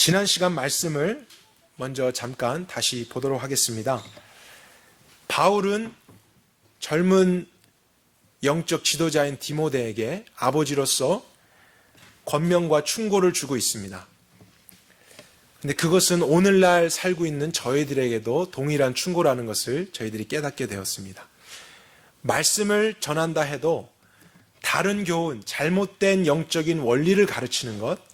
지난 시간 말씀을 먼저 잠깐 다시 보도록 하겠습니다. 바울은 젊은 영적 지도자인 디모데에게 아버지로서 권면과 충고를 주고 있습니다. 근데 그것은 오늘날 살고 있는 저희들에게도 동일한 충고라는 것을 저희들이 깨닫게 되었습니다. 말씀을 전한다 해도 다른 교훈, 잘못된 영적인 원리를 가르치는 것,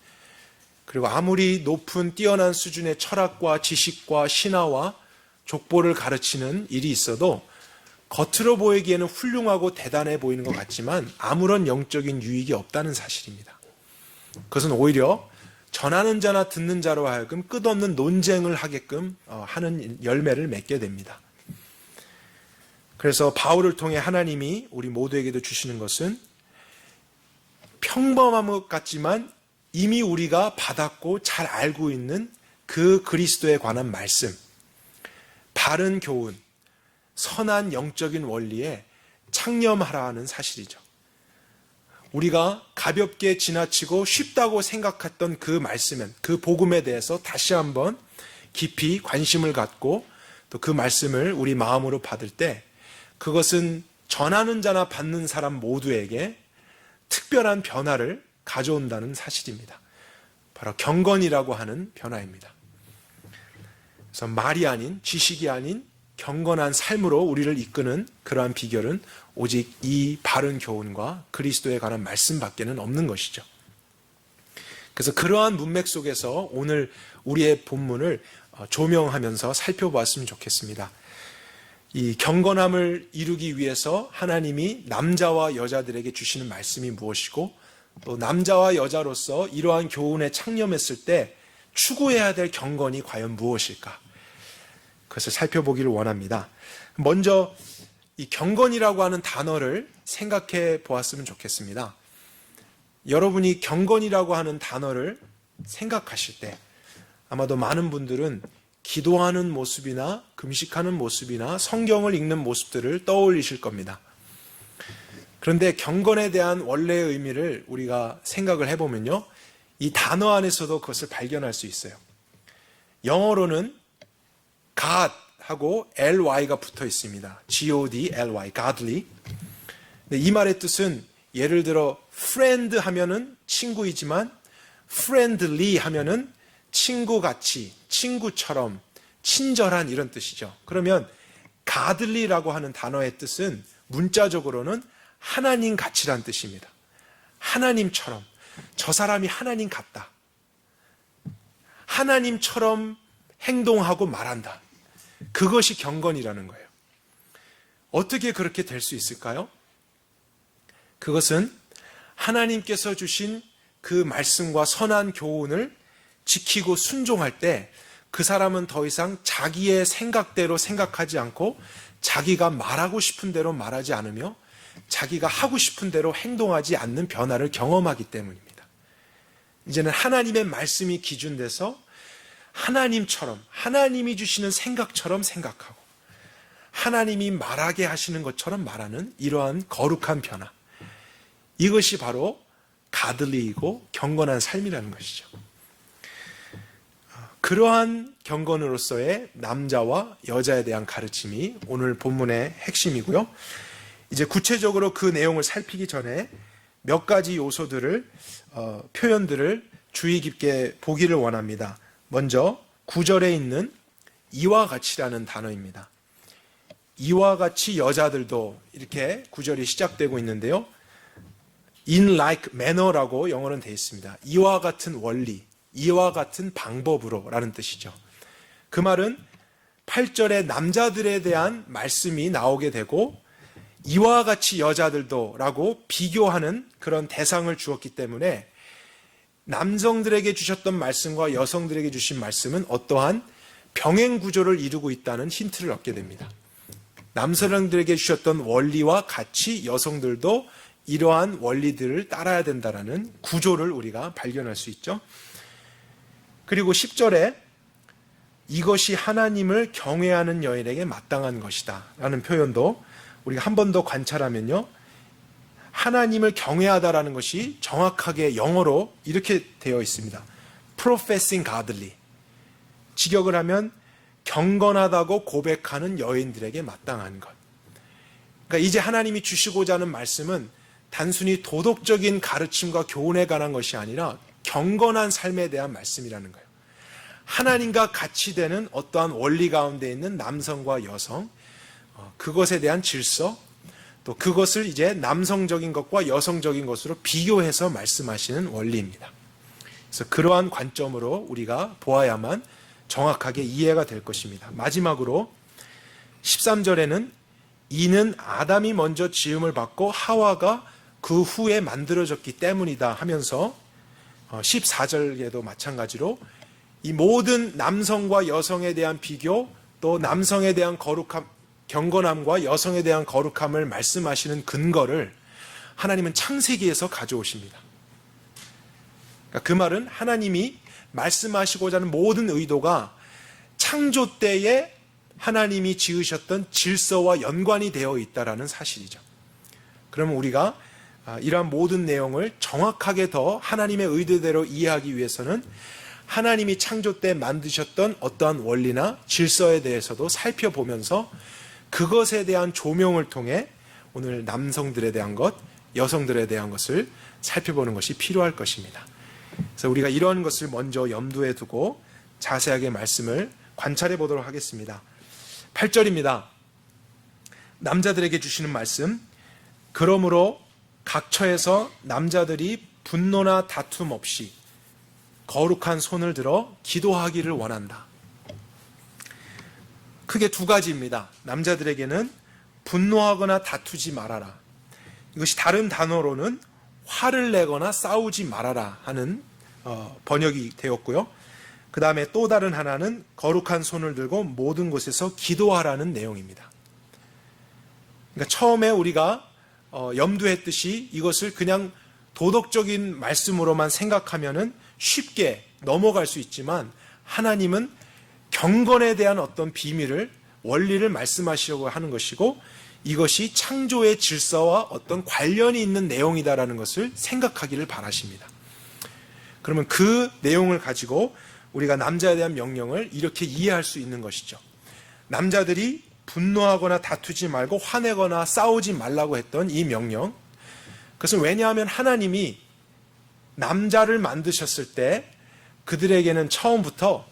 그리고 아무리 높은 뛰어난 수준의 철학과 지식과 신화와 족보를 가르치는 일이 있어도 겉으로 보이기에는 훌륭하고 대단해 보이는 것 같지만 아무런 영적인 유익이 없다는 사실입니다. 그것은 오히려 전하는 자나 듣는 자로 하여금 끝없는 논쟁을 하게끔 하는 열매를 맺게 됩니다. 그래서 바울을 통해 하나님이 우리 모두에게도 주시는 것은 평범한 것 같지만 이미 우리가 받았고 잘 알고 있는 그 그리스도에 관한 말씀, 바른 교훈, 선한 영적인 원리에 창념하라 하는 사실이죠. 우리가 가볍게 지나치고 쉽다고 생각했던 그 말씀은, 그 복음에 대해서 다시 한번 깊이 관심을 갖고 또 그 말씀을 우리 마음으로 받을 때 그것은 전하는 자나 받는 사람 모두에게 특별한 변화를 가져온다는 사실입니다. 바로 경건이라고 하는 변화입니다. 그래서 말이 아닌, 지식이 아닌 경건한 삶으로 우리를 이끄는 그러한 비결은 오직 이 바른 교훈과 그리스도에 관한 말씀밖에는 없는 것이죠. 그래서 그러한 문맥 속에서 오늘 우리의 본문을 조명하면서 살펴보았으면 좋겠습니다. 이 경건함을 이루기 위해서 하나님이 남자와 여자들에게 주시는 말씀이 무엇이고 또 남자와 여자로서 이러한 교훈에 창념했을 때 추구해야 될 경건이 과연 무엇일까? 그것을 살펴보기를 원합니다. 먼저 이 경건이라고 하는 단어를 생각해 보았으면 좋겠습니다. 여러분이 경건이라고 하는 단어를 생각하실 때 아마도 많은 분들은 기도하는 모습이나 금식하는 모습이나 성경을 읽는 모습들을 떠올리실 겁니다. 그런데 경건에 대한 원래의 의미를 우리가 생각을 해보면요, 이 단어 안에서도 그것을 발견할 수 있어요. 영어로는 God하고 ly가 붙어 있습니다. Godly, godly. 이 말의 뜻은 예를 들어 friend 하면은 친구이지만 friendly 하면은 친구같이, 친구처럼, 친절한 이런 뜻이죠. 그러면 godly라고 하는 단어의 뜻은 문자적으로는 하나님 같이란 뜻입니다. 하나님처럼, 저 사람이 하나님 같다. 하나님처럼 행동하고 말한다. 그것이 경건이라는 거예요. 어떻게 그렇게 될 수 있을까요? 그것은 하나님께서 주신 그 말씀과 선한 교훈을 지키고 순종할 때 그 사람은 더 이상 자기의 생각대로 생각하지 않고 자기가 말하고 싶은 대로 말하지 않으며 자기가 하고 싶은 대로 행동하지 않는 변화를 경험하기 때문입니다. 이제는 하나님의 말씀이 기준돼서 하나님처럼, 하나님이 주시는 생각처럼 생각하고 하나님이 말하게 하시는 것처럼 말하는 이러한 거룩한 변화, 이것이 바로 가들리이고 경건한 삶이라는 것이죠. 그러한 경건으로서의 남자와 여자에 대한 가르침이 오늘 본문의 핵심이고요. 이제 구체적으로 그 내용을 살피기 전에 몇 가지 요소들을, 표현들을 주의 깊게 보기를 원합니다. 먼저 9절에 있는 이와 같이라는 단어입니다. 이와 같이 여자들도, 이렇게 9절이 시작되고 있는데요. In like manner라고 영어로는 되어 있습니다. 이와 같은 원리, 이와 같은 방법으로 라는 뜻이죠. 그 말은 8절에 남자들에 대한 말씀이 나오게 되고 이와 같이 여자들도 라고 비교하는 그런 대상을 주었기 때문에 남성들에게 주셨던 말씀과 여성들에게 주신 말씀은 어떠한 병행 구조를 이루고 있다는 힌트를 얻게 됩니다. 남성들에게 주셨던 원리와 같이 여성들도 이러한 원리들을 따라야 된다는 구조를 우리가 발견할 수 있죠. 그리고 10절에 이것이 하나님을 경외하는 여인에게 마땅한 것이다 라는 표현도 우리가 한 번 더 관찰하면요, 하나님을 경외하다라는 것이 정확하게 영어로 이렇게 되어 있습니다. professing godly. 직역을 하면 경건하다고 고백하는 여인들에게 마땅한 것. 그러니까 이제 하나님이 주시고자 하는 말씀은 단순히 도덕적인 가르침과 교훈에 관한 것이 아니라 경건한 삶에 대한 말씀이라는 거예요. 하나님과 같이 되는 어떠한 원리 가운데 있는 남성과 여성, 그것에 대한 질서, 또 그것을 이제 남성적인 것과 여성적인 것으로 비교해서 말씀하시는 원리입니다. 그래서 그러한 관점으로 우리가 보아야만 정확하게 이해가 될 것입니다. 마지막으로 13절에는 이는 아담이 먼저 지음을 받고 하와가 그 후에 만들어졌기 때문이다 하면서 14절에도 마찬가지로 이 모든 남성과 여성에 대한 비교, 또 남성에 대한 거룩함, 경건함과 여성에 대한 거룩함을 말씀하시는 근거를 하나님은 창세기에서 가져오십니다. 그러니까 그 말은 하나님이 말씀하시고자 하는 모든 의도가 창조 때에 하나님이 지으셨던 질서와 연관이 되어 있다는 사실이죠. 그러면 우리가 이러한 모든 내용을 정확하게 더 하나님의 의도대로 이해하기 위해서는 하나님이 창조 때 만드셨던 어떠한 원리나 질서에 대해서도 살펴보면서 그것에 대한 조명을 통해 오늘 남성들에 대한 것, 여성들에 대한 것을 살펴보는 것이 필요할 것입니다. 그래서 우리가 이런 것을 먼저 염두에 두고 자세하게 말씀을 관찰해 보도록 하겠습니다. 8절입니다. 남자들에게 주시는 말씀, 그러므로 각처에서 남자들이 분노나 다툼 없이 거룩한 손을 들어 기도하기를 원한다. 크게 두 가지입니다. 남자들에게는 분노하거나 다투지 말아라. 이것이 다른 단어로는 화를 내거나 싸우지 말아라 하는 번역이 되었고요. 그 다음에 또 다른 하나는 거룩한 손을 들고 모든 곳에서 기도하라는 내용입니다. 그러니까 처음에 우리가 염두했듯이 이것을 그냥 도덕적인 말씀으로만 생각하면은 쉽게 넘어갈 수 있지만 하나님은 경건에 대한 어떤 비밀을, 원리를 말씀하시려고 하는 것이고 이것이 창조의 질서와 어떤 관련이 있는 내용이다라는 것을 생각하기를 바라십니다. 그러면 그 내용을 가지고 우리가 남자에 대한 명령을 이렇게 이해할 수 있는 것이죠. 남자들이 분노하거나 다투지 말고 화내거나 싸우지 말라고 했던 이 명령, 그것은 왜냐하면 하나님이 남자를 만드셨을 때 그들에게는 처음부터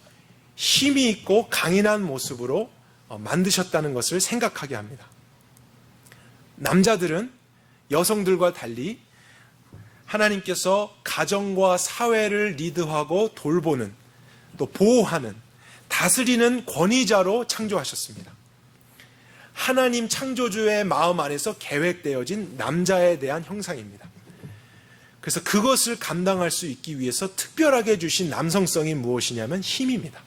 힘이 있고 강인한 모습으로 만드셨다는 것을 생각하게 합니다. 남자들은 여성들과 달리 하나님께서 가정과 사회를 리드하고 돌보는, 또 보호하는, 다스리는 권위자로 창조하셨습니다. 하나님 창조주의 마음 안에서 계획되어진 남자에 대한 형상입니다. 그래서 그것을 감당할 수 있기 위해서 특별하게 주신 남성성이 무엇이냐면 힘입니다.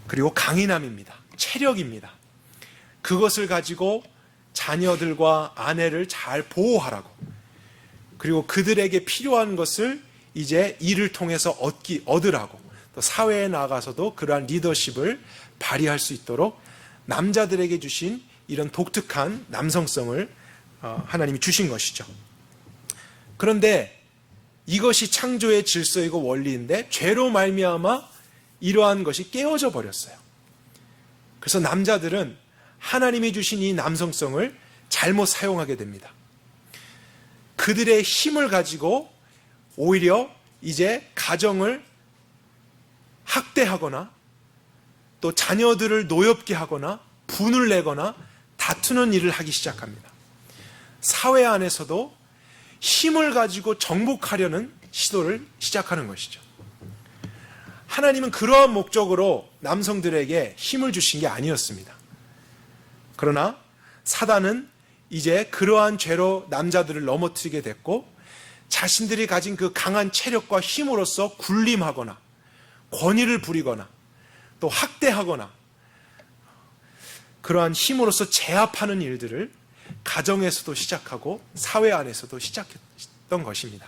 그리고 강인함입니다. 체력입니다. 그것을 가지고 자녀들과 아내를 잘 보호하라고, 그리고 그들에게 필요한 것을 이제 일을 통해서 얻으라고, 또 사회에 나가서도 그러한 리더십을 발휘할 수 있도록 남자들에게 주신 이런 독특한 남성성을 하나님이 주신 것이죠. 그런데 이것이 창조의 질서이고 원리인데 죄로 말미암아 이러한 것이 깨어져 버렸어요. 그래서 남자들은 하나님이 주신 이 남성성을 잘못 사용하게 됩니다. 그들의 힘을 가지고 오히려 이제 가정을 학대하거나 또 자녀들을 노엽게 하거나 분을 내거나 다투는 일을 하기 시작합니다. 사회 안에서도 힘을 가지고 정복하려는 시도를 시작하는 것이죠. 하나님은 그러한 목적으로 남성들에게 힘을 주신 게 아니었습니다. 그러나 사단은 이제 그러한 죄로 남자들을 넘어뜨리게 됐고 자신들이 가진 그 강한 체력과 힘으로써 군림하거나 권위를 부리거나 또 학대하거나 그러한 힘으로써 제압하는 일들을 가정에서도 시작하고 사회 안에서도 시작했던 것입니다.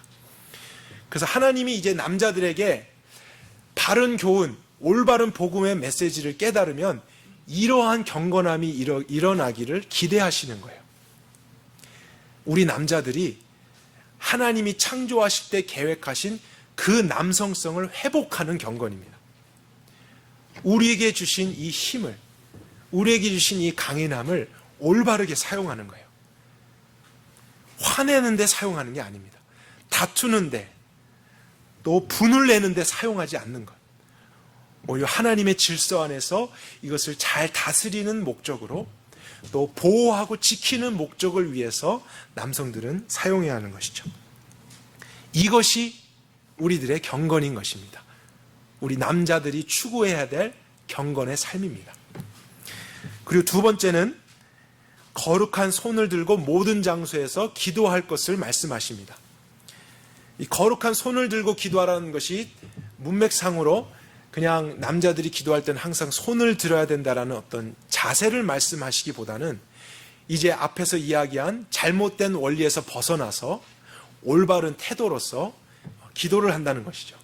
그래서 하나님이 이제 남자들에게 바른 교훈, 올바른 복음의 메시지를 깨달으면 이러한 경건함이 일어나기를 기대하시는 거예요. 우리 남자들이 하나님이 창조하실 때 계획하신 그 남성성을 회복하는 경건입니다. 우리에게 주신 이 힘을, 우리에게 주신 이 강인함을 올바르게 사용하는 거예요. 화내는데 사용하는 게 아닙니다. 다투는데, 또 분을 내는데 사용하지 않는 것. 오히려 하나님의 질서 안에서 이것을 잘 다스리는 목적으로, 또 보호하고 지키는 목적을 위해서 남성들은 사용해야 하는 것이죠. 이것이 우리들의 경건인 것입니다. 우리 남자들이 추구해야 될 경건의 삶입니다. 그리고 두 번째는 거룩한 손을 들고 모든 장소에서 기도할 것을 말씀하십니다. 이 거룩한 손을 들고 기도하라는 것이 문맥상으로 그냥 남자들이 기도할 때는 항상 손을 들어야 된다라는 어떤 자세를 말씀하시기보다는 이제 앞에서 이야기한 잘못된 원리에서 벗어나서 올바른 태도로서 기도를 한다는 것이죠.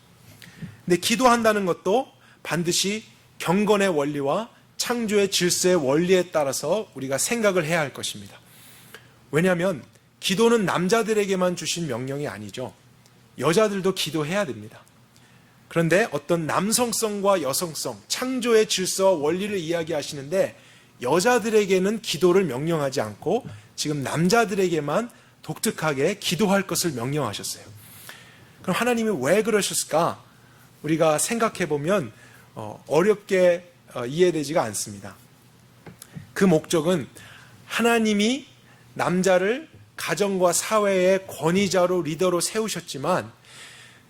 근데 기도한다는 것도 반드시 경건의 원리와 창조의 질서의 원리에 따라서 우리가 생각을 해야 할 것입니다. 왜냐하면 기도는 남자들에게만 주신 명령이 아니죠. 여자들도 기도해야 됩니다. 그런데 어떤 남성성과 여성성, 창조의 질서와 원리를 이야기하시는데 여자들에게는 기도를 명령하지 않고 지금 남자들에게만 독특하게 기도할 것을 명령하셨어요. 그럼 하나님이 왜 그러셨을까? 우리가 생각해 보면 어렵게 이해되지가 않습니다. 그 목적은 하나님이 남자를 가정과 사회의 권위자로 리더로 세우셨지만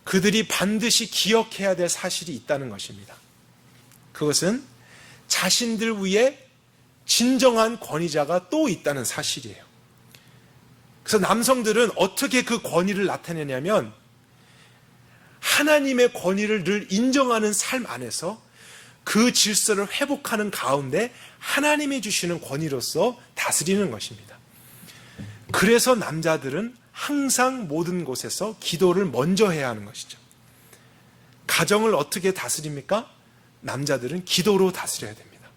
그들이 반드시 기억해야 될 사실이 있다는 것입니다. 그것은 자신들 위에 진정한 권위자가 또 있다는 사실이에요. 그래서 남성들은 어떻게 그 권위를 나타내냐면 하나님의 권위를 늘 인정하는 삶 안에서 그 질서를 회복하는 가운데 하나님이 주시는 권위로서 다스리는 것입니다. 그래서 남자들은 항상 모든 곳에서 기도를 먼저 해야 하는 것이죠. 가정을 어떻게 다스립니까? 남자들은 기도로 다스려야 됩니다.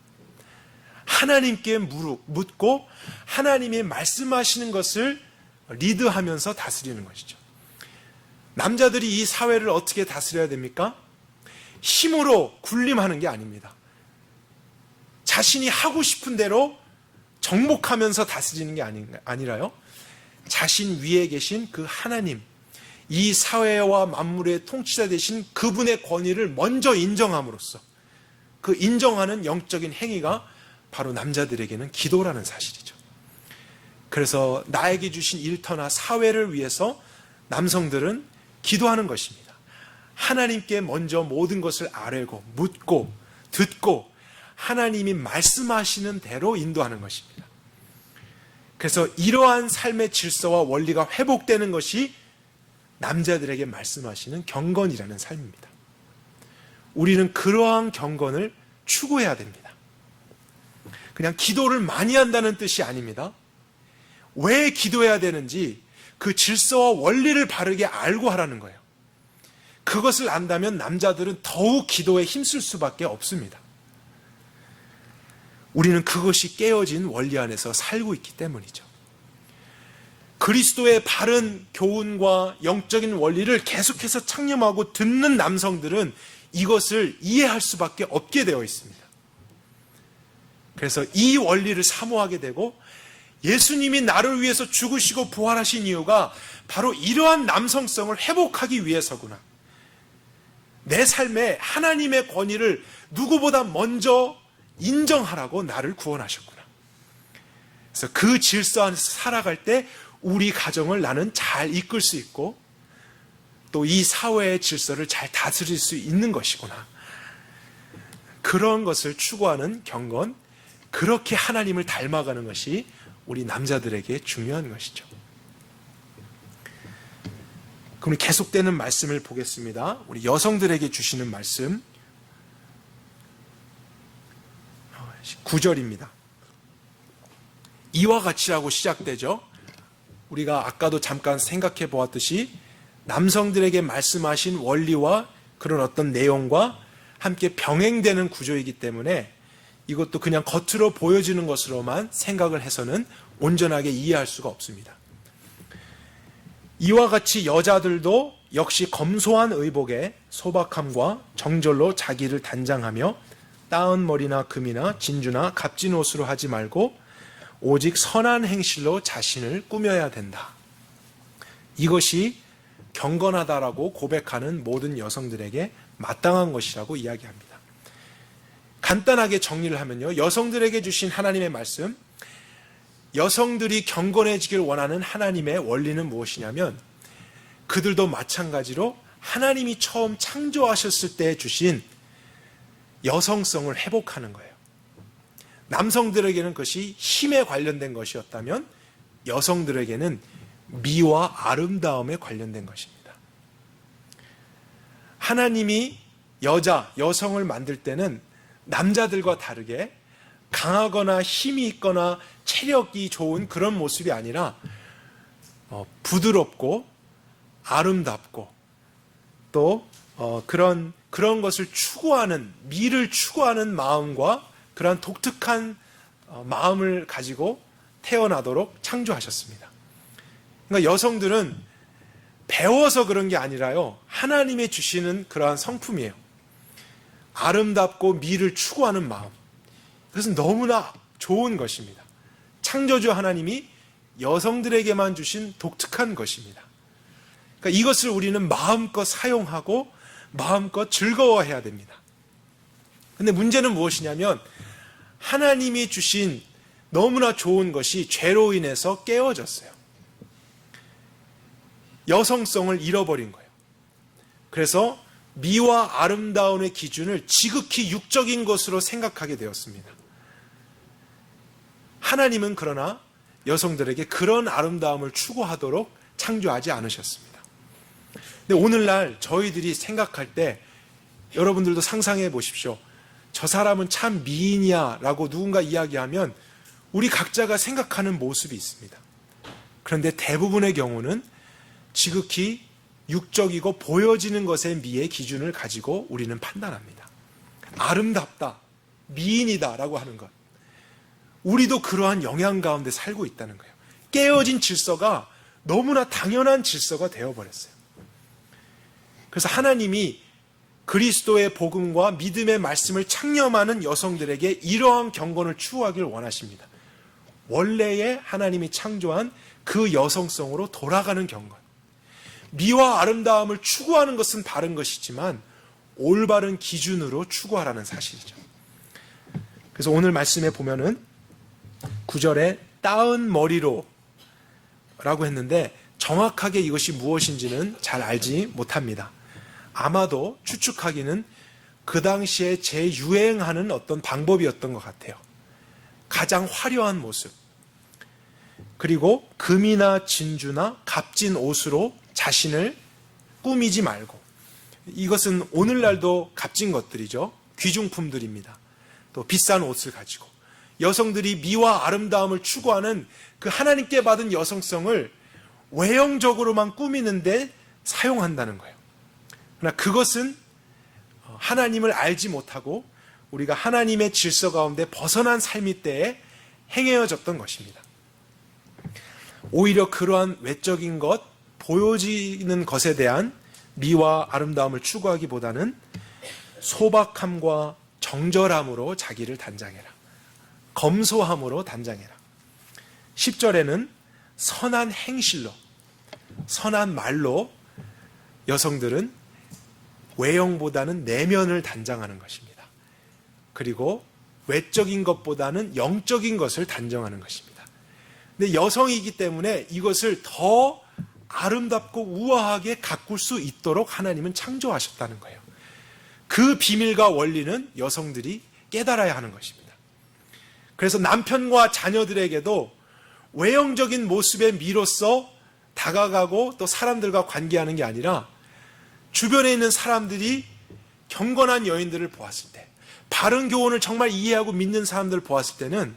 하나님께 묻고 하나님이 말씀하시는 것을 리드하면서 다스리는 것이죠. 남자들이 이 사회를 어떻게 다스려야 됩니까? 힘으로 군림하는 게 아닙니다. 자신이 하고 싶은 대로 정복하면서 다스리는 게 아니라요. 자신 위에 계신 그 하나님, 이 사회와 만물의 통치자 되신 그분의 권위를 먼저 인정함으로써 그 인정하는 영적인 행위가 바로 남자들에게는 기도라는 사실이죠. 그래서 나에게 주신 일터나 사회를 위해서 남성들은 기도하는 것입니다. 하나님께 먼저 모든 것을 아뢰고 묻고 듣고 하나님이 말씀하시는 대로 인도하는 것입니다. 그래서 이러한 삶의 질서와 원리가 회복되는 것이 남자들에게 말씀하시는 경건이라는 삶입니다. 우리는 그러한 경건을 추구해야 됩니다. 그냥 기도를 많이 한다는 뜻이 아닙니다. 왜 기도해야 되는지 그 질서와 원리를 바르게 알고 하라는 거예요. 그것을 안다면 남자들은 더욱 기도에 힘쓸 수밖에 없습니다. 우리는 그것이 깨어진 원리 안에서 살고 있기 때문이죠. 그리스도의 바른 교훈과 영적인 원리를 계속해서 창념하고 듣는 남성들은 이것을 이해할 수밖에 없게 되어 있습니다. 그래서 이 원리를 사모하게 되고 예수님이 나를 위해서 죽으시고 부활하신 이유가 바로 이러한 남성성을 회복하기 위해서구나. 내 삶에 하나님의 권위를 누구보다 먼저 인정하라고 나를 구원하셨구나. 그래서 그 질서 안에서 살아갈 때 우리 가정을 나는 잘 이끌 수 있고 또 이 사회의 질서를 잘 다스릴 수 있는 것이구나. 그런 것을 추구하는 경건, 그렇게 하나님을 닮아가는 것이 우리 남자들에게 중요한 것이죠. 그럼 계속되는 말씀을 보겠습니다. 우리 여성들에게 주시는 말씀 9절입니다. 이와 같이라고 시작되죠. 우리가 아까도 잠깐 생각해 보았듯이 남성들에게 말씀하신 원리와 그런 어떤 내용과 함께 병행되는 구조이기 때문에 이것도 그냥 겉으로 보여지는 것으로만 생각을 해서는 온전하게 이해할 수가 없습니다. 이와 같이 여자들도 역시 검소한 의복에 소박함과 정절로 자기를 단장하며 따은 머리나 금이나 진주나 값진 옷으로 하지 말고 오직 선한 행실로 자신을 꾸며야 된다. 이것이 경건하다라고 고백하는 모든 여성들에게 마땅한 것이라고 이야기합니다. 간단하게 정리를 하면요, 여성들에게 주신 하나님의 말씀, 여성들이 경건해지길 원하는 하나님의 원리는 무엇이냐면 그들도 마찬가지로 하나님이 처음 창조하셨을 때 주신 여성성을 회복하는 거예요. 남성들에게는 그것이 힘에 관련된 것이었다면 여성들에게는 미와 아름다움에 관련된 것입니다. 하나님이 여성을 만들 때는 남자들과 다르게 강하거나 힘이 있거나 체력이 좋은 그런 모습이 아니라 부드럽고 아름답고 또 그런 것을 추구하는, 미를 추구하는 마음과 그러한 독특한 마음을 가지고 태어나도록 창조하셨습니다. 그러니까 여성들은 배워서 그런 게 아니라요, 하나님이 주시는 그러한 성품이에요. 아름답고 미를 추구하는 마음. 그것은 너무나 좋은 것입니다. 창조주 하나님이 여성들에게만 주신 독특한 것입니다. 그러니까 이것을 우리는 마음껏 사용하고 마음껏 즐거워해야 됩니다. 근데 문제는 무엇이냐면 하나님이 주신 너무나 좋은 것이 죄로 인해서 깨어졌어요. 여성성을 잃어버린 거예요. 그래서 미와 아름다움의 기준을 지극히 육적인 것으로 생각하게 되었습니다. 하나님은 그러나 여성들에게 그런 아름다움을 추구하도록 창조하지 않으셨습니다. 근데 오늘날 저희들이 생각할 때 여러분들도 상상해 보십시오. 저 사람은 참 미인이야 라고 누군가 이야기하면 우리 각자가 생각하는 모습이 있습니다. 그런데 대부분의 경우는 지극히 육적이고 보여지는 것의 미의 기준을 가지고 우리는 판단합니다. 아름답다, 미인이다 라고 하는 것. 우리도 그러한 영향 가운데 살고 있다는 거예요. 깨어진 질서가 너무나 당연한 질서가 되어버렸어요. 그래서 하나님이 그리스도의 복음과 믿음의 말씀을 창념하는 여성들에게 이러한 경건을 추구하기를 원하십니다. 원래의 하나님이 창조한 그 여성성으로 돌아가는 경건. 미와 아름다움을 추구하는 것은 바른 것이지만 올바른 기준으로 추구하라는 사실이죠. 그래서 오늘 말씀에 보면은 9절에 따은 머리로 라고 했는데 정확하게 이것이 무엇인지는 잘 알지 못합니다. 아마도 추측하기는 그 당시에 재유행하는 어떤 방법이었던 것 같아요. 가장 화려한 모습, 그리고 금이나 진주나 값진 옷으로 자신을 꾸미지 말고, 이것은 오늘날도 값진 것들이죠. 귀중품들입니다. 또 비싼 옷을 가지고 여성들이 미와 아름다움을 추구하는 그 하나님께 받은 여성성을 외형적으로만 꾸미는데 사용한다는 거예요. 그러나 그것은 하나님을 알지 못하고 우리가 하나님의 질서 가운데 벗어난 삶이 때에 행해졌던 것입니다. 오히려 그러한 외적인 것, 보여지는 것에 대한 미와 아름다움을 추구하기보다는 소박함과 정절함으로 자기를 단장해라. 검소함으로 단장해라. 10절에는 선한 행실로, 선한 말로 여성들은 외형보다는 내면을 단장하는 것입니다. 그리고 외적인 것보다는 영적인 것을 단정하는 것입니다. 근데 여성이기 때문에 이것을 더 아름답고 우아하게 가꿀 수 있도록 하나님은 창조하셨다는 거예요. 그 비밀과 원리는 여성들이 깨달아야 하는 것입니다. 그래서 남편과 자녀들에게도 외형적인 모습의 미로써 다가가고 또 사람들과 관계하는 게 아니라 주변에 있는 사람들이 경건한 여인들을 보았을 때, 바른 교훈을 정말 이해하고 믿는 사람들을 보았을 때는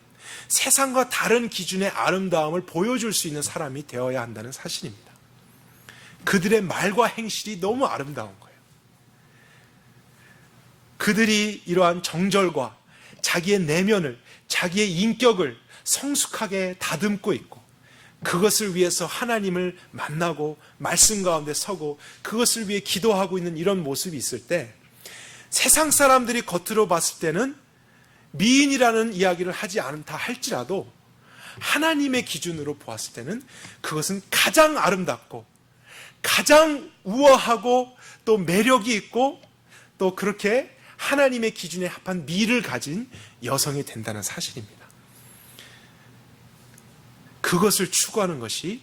세상과 다른 기준의 아름다움을 보여줄 수 있는 사람이 되어야 한다는 사실입니다. 그들의 말과 행실이 너무 아름다운 거예요. 그들이 이러한 정절과 자기의 내면을, 자기의 인격을 성숙하게 다듬고 있고, 그것을 위해서 하나님을 만나고 말씀 가운데 서고 그것을 위해 기도하고 있는 이런 모습이 있을 때 세상 사람들이 겉으로 봤을 때는 미인이라는 이야기를 하지 않다 할지라도 하나님의 기준으로 보았을 때는 그것은 가장 아름답고 가장 우아하고 또 매력이 있고 또 그렇게 하나님의 기준에 합한 미를 가진 여성이 된다는 사실입니다. 그것을 추구하는 것이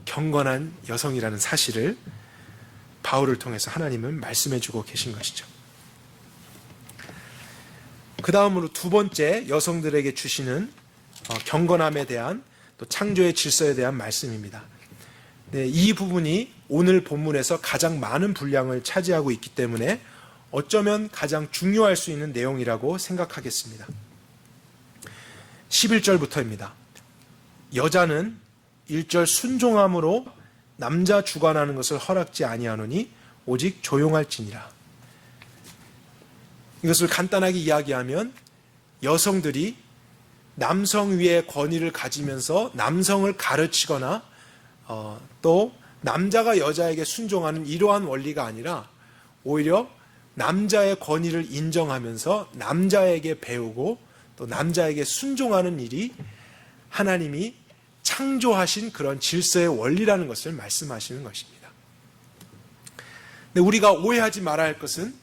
경건한 여성이라는 사실을 바울을 통해서 하나님은 말씀해 주고 계신 것이죠. 그 다음으로 두 번째 여성들에게 주시는 경건함에 대한 또 창조의 질서에 대한 말씀입니다. 네, 이 부분이 오늘 본문에서 가장 많은 분량을 차지하고 있기 때문에 어쩌면 가장 중요할 수 있는 내용이라고 생각하겠습니다. 11절부터입니다. 여자는 1절 순종함으로 남자 주관하는 것을 허락지 아니하노니 오직 조용할지니라. 이것을 간단하게 이야기하면 여성들이 남성 위에 권위를 가지면서 남성을 가르치거나 또 남자가 여자에게 순종하는 이러한 원리가 아니라 오히려 남자의 권위를 인정하면서 남자에게 배우고 또 남자에게 순종하는 일이 하나님이 창조하신 그런 질서의 원리라는 것을 말씀하시는 것입니다. 근데 우리가 오해하지 말아야 할 것은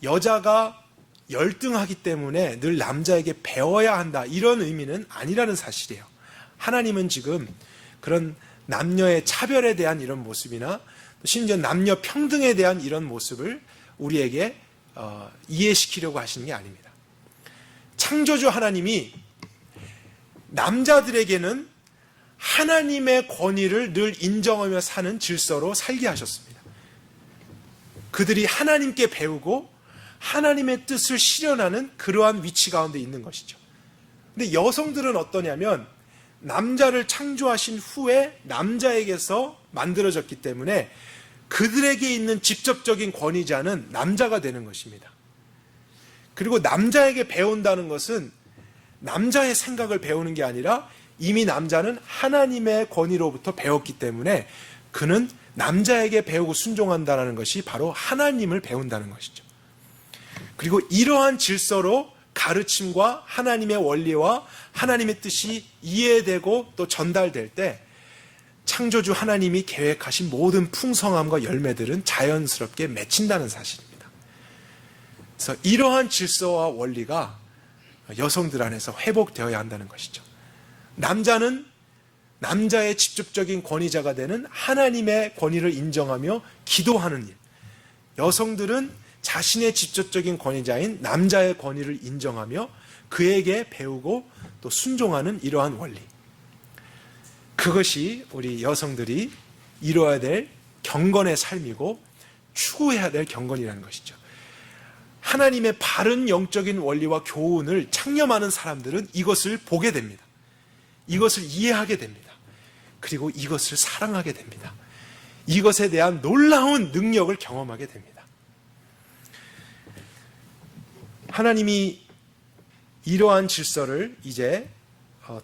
여자가 열등하기 때문에 늘 남자에게 배워야 한다 이런 의미는 아니라는 사실이에요. 하나님은 지금 그런 남녀의 차별에 대한 이런 모습이나 심지어 남녀 평등에 대한 이런 모습을 우리에게 이해시키려고 하시는 게 아닙니다. 창조주 하나님이 남자들에게는 하나님의 권위를 늘 인정하며 사는 질서로 살게 하셨습니다. 그들이 하나님께 배우고 하나님의 뜻을 실현하는 그러한 위치 가운데 있는 것이죠. 근데 여성들은 어떠냐면 남자를 창조하신 후에 남자에게서 만들어졌기 때문에 그들에게 있는 직접적인 권위자는 남자가 되는 것입니다. 그리고 남자에게 배운다는 것은 남자의 생각을 배우는 게 아니라 이미 남자는 하나님의 권위로부터 배웠기 때문에 그는 남자에게 배우고 순종한다는 것이 바로 하나님을 배운다는 것이죠. 그리고 이러한 질서로 가르침과 하나님의 원리와 하나님의 뜻이 이해되고 또 전달될 때 창조주 하나님이 계획하신 모든 풍성함과 열매들은 자연스럽게 맺힌다는 사실입니다. 그래서 이러한 질서와 원리가 여성들 안에서 회복되어야 한다는 것이죠. 남자는 남자의 직접적인 권위자가 되는 하나님의 권위를 인정하며 기도하는 일. 여성들은 자신의 직접적인 권위자인 남자의 권위를 인정하며 그에게 배우고 또 순종하는 이러한 원리. 그것이 우리 여성들이 이루어야 될 경건의 삶이고 추구해야 될 경건이라는 것이죠. 하나님의 바른 영적인 원리와 교훈을 창념하는 사람들은 이것을 보게 됩니다. 이것을 이해하게 됩니다. 그리고 이것을 사랑하게 됩니다. 이것에 대한 놀라운 능력을 경험하게 됩니다. 하나님이 이러한 질서를 이제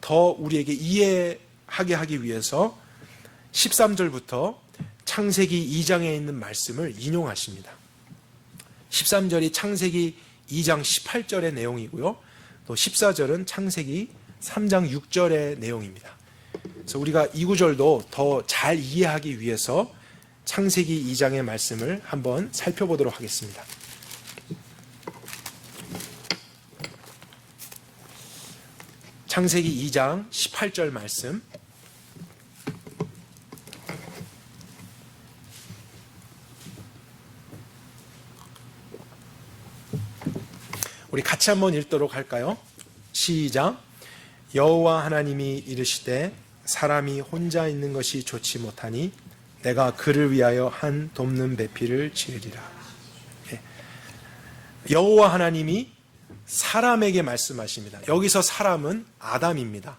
더 우리에게 이해하게 하기 위해서 13절부터 창세기 2장에 있는 말씀을 인용하십니다. 13절이 창세기 2장 18절의 내용이고요. 또 14절은 창세기 3장 6절의 내용입니다. 그래서 우리가 이 구절도 더 잘 이해하기 위해서 창세기 2장의 말씀을 한번 살펴보도록 하겠습니다. 창세기 2장 18절 말씀. 우리 같이 한번 읽도록 할까요? 시작. 여호와 하나님이 이르시되 사람이 혼자 있는 것이 좋지 못하니 내가 그를 위하여 한 돕는 배필을 지으리라. 여호와 하나님이 사람에게 말씀하십니다. 여기서 사람은 아담입니다.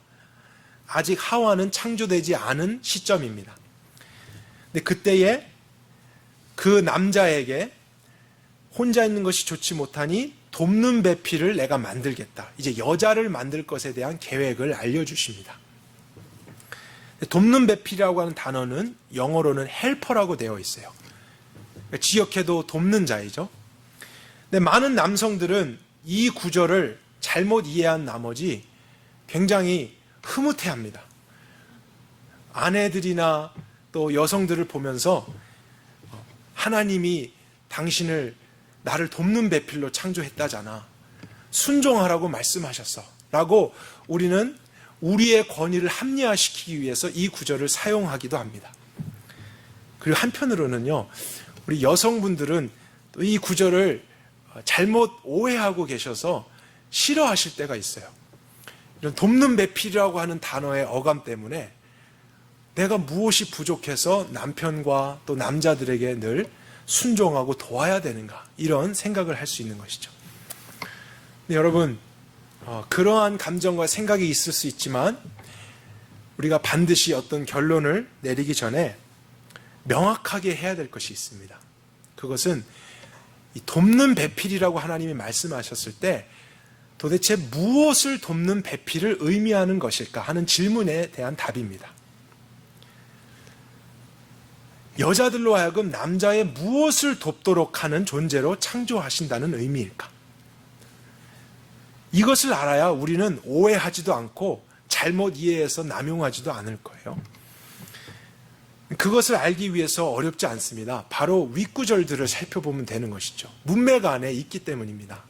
아직 하와는 창조되지 않은 시점입니다. 근데 그때에 그 남자에게 혼자 있는 것이 좋지 못하니 돕는 배필을 내가 만들겠다. 이제 여자를 만들 것에 대한 계획을 알려주십니다. 돕는 배필이라고 하는 단어는 영어로는 헬퍼라고 되어 있어요. 지역해도 돕는 자이죠. 근데 많은 남성들은 이 구절을 잘못 이해한 나머지 굉장히 흐뭇해합니다. 아내들이나 또 여성들을 보면서 하나님이 당신을 나를 돕는 배필로 창조했다잖아. 순종하라고 말씀하셨어. 라고 우리는 우리의 권위를 합리화시키기 위해서 이 구절을 사용하기도 합니다. 그리고 한편으로는요, 우리 여성분들은 또 이 구절을 잘못 오해하고 계셔서 싫어하실 때가 있어요. 이런 돕는 배필이라고 하는 단어의 어감 때문에 내가 무엇이 부족해서 남편과 또 남자들에게 늘 순종하고 도와야 되는가, 이런 생각을 할 수 있는 것이죠. 근데 여러분, 그러한 감정과 생각이 있을 수 있지만 우리가 반드시 어떤 결론을 내리기 전에 명확하게 해야 될 것이 있습니다. 그것은 이 돕는 배필이라고 하나님이 말씀하셨을 때 도대체 무엇을 돕는 배필을 의미하는 것일까 하는 질문에 대한 답입니다. 여자들로 하여금 남자의 무엇을 돕도록 하는 존재로 창조하신다는 의미일까? 이것을 알아야 우리는 오해하지도 않고 잘못 이해해서 남용하지도 않을 거예요. 그것을 알기 위해서 어렵지 않습니다. 바로 윗구절들을 살펴보면 되는 것이죠. 문맥 안에 있기 때문입니다.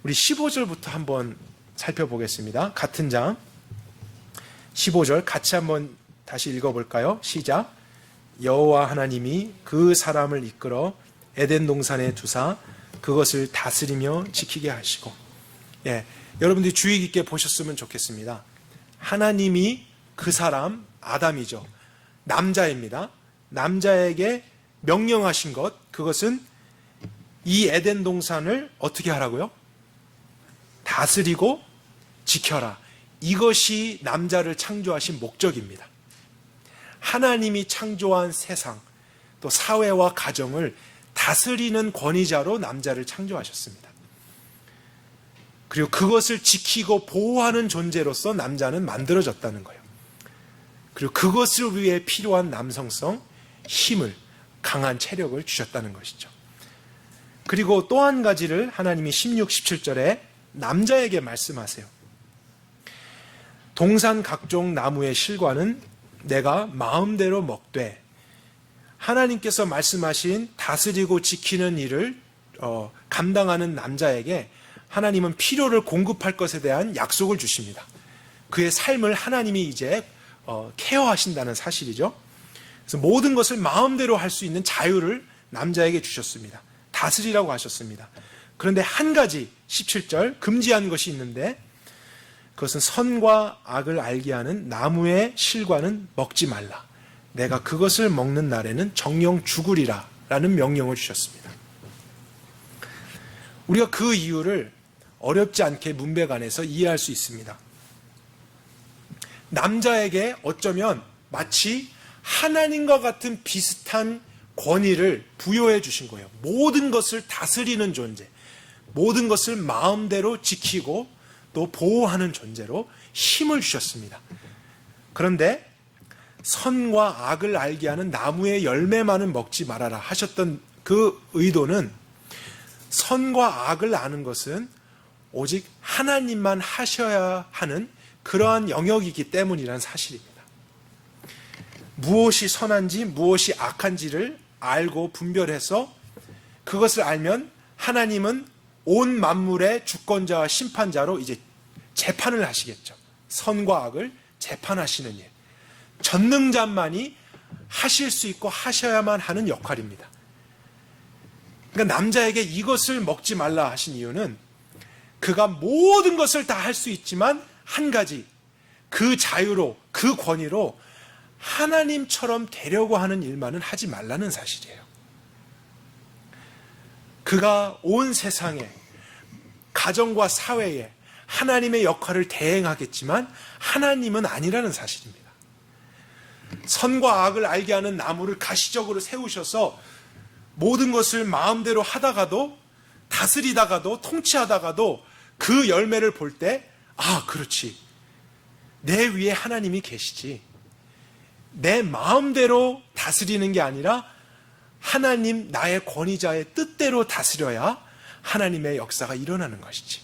우리 15절부터 한번 살펴보겠습니다. 같은 장 15절 같이 한번 다시 읽어볼까요? 시작. 여호와 하나님이 그 사람을 이끌어 에덴 동산에 두사 그것을 다스리며 지키게 하시고, 여러분들이 주의 깊게 보셨으면 좋겠습니다. 하나님이 그 사람, 아담이죠. 남자입니다. 남자에게 명령하신 것, 그것은 이 에덴 동산을 어떻게 하라고요? 다스리고 지켜라. 이것이 남자를 창조하신 목적입니다. 하나님이 창조한 세상, 또 사회와 가정을 다스리는 권위자로 남자를 창조하셨습니다. 그리고 그것을 지키고 보호하는 존재로서 남자는 만들어졌다는 거예요. 그리고 그것을 위해 필요한 남성성, 힘을, 강한 체력을 주셨다는 것이죠. 그리고 또 한 가지를 하나님이 16, 17절에 남자에게 말씀하세요. 동산 각종 나무의 실과는 내가 마음대로 먹되, 하나님께서 말씀하신 다스리고 지키는 일을 감당하는 남자에게 하나님은 필요를 공급할 것에 대한 약속을 주십니다. 그의 삶을 하나님이 이제 케어하신다는 사실이죠. 그래서 모든 것을 마음대로 할 수 있는 자유를 남자에게 주셨습니다. 다스리라고 하셨습니다. 그런데 한 가지 17절 금지한 것이 있는데, 그것은 선과 악을 알게 하는 나무의 실과는 먹지 말라. 내가 그것을 먹는 날에는 정령 죽으리라 라는 명령을 주셨습니다. 우리가 그 이유를 어렵지 않게 문맥 안에서 이해할 수 있습니다. 남자에게 어쩌면 마치 하나님과 같은 비슷한 권위를 부여해 주신 거예요. 모든 것을 다스리는 존재, 모든 것을 마음대로 지키고 또 보호하는 존재로 힘을 주셨습니다. 그런데 선과 악을 알게 하는 나무의 열매만은 먹지 말아라 하셨던 그 의도는, 선과 악을 아는 것은 오직 하나님만 하셔야 하는 그러한 영역이기 때문이라는 사실입니다. 무엇이 선한지 무엇이 악한지를 알고 분별해서 그것을 알면 하나님은 온 만물의 주권자와 심판자로 이제 재판을 하시겠죠. 선과 악을 재판하시는 일. 전능자만이 하실 수 있고 하셔야만 하는 역할입니다. 그러니까 남자에게 이것을 먹지 말라 하신 이유는, 그가 모든 것을 다 할 수 있지만 한 가지, 그 자유로, 그 권위로 하나님처럼 되려고 하는 일만은 하지 말라는 사실이에요. 그가 온 세상에, 가정과 사회에 하나님의 역할을 대행하겠지만 하나님은 아니라는 사실입니다. 선과 악을 알게 하는 나무를 가시적으로 세우셔서 모든 것을 마음대로 하다가도, 다스리다가도, 통치하다가도 그 열매를 볼 때, 아, 그렇지, 내 위에 하나님이 계시지, 내 마음대로 다스리는 게 아니라 하나님 나의 권위자의 뜻대로 다스려야 하나님의 역사가 일어나는 것이지.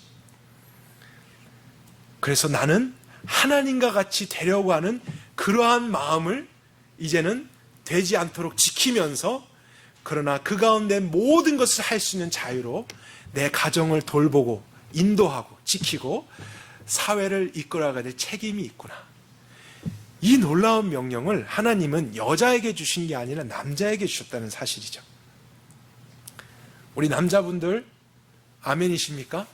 그래서 나는 하나님과 같이 되려고 하는 그러한 마음을 이제는 되지 않도록 지키면서, 그러나 그 가운데 모든 것을 할 수 있는 자유로 내 가정을 돌보고 인도하고 지키고 사회를 이끌어가야 될 책임이 있구나. 이 놀라운 명령을 하나님은 여자에게 주신 게 아니라 남자에게 주셨다는 사실이죠. 우리 남자분들 아멘이십니까?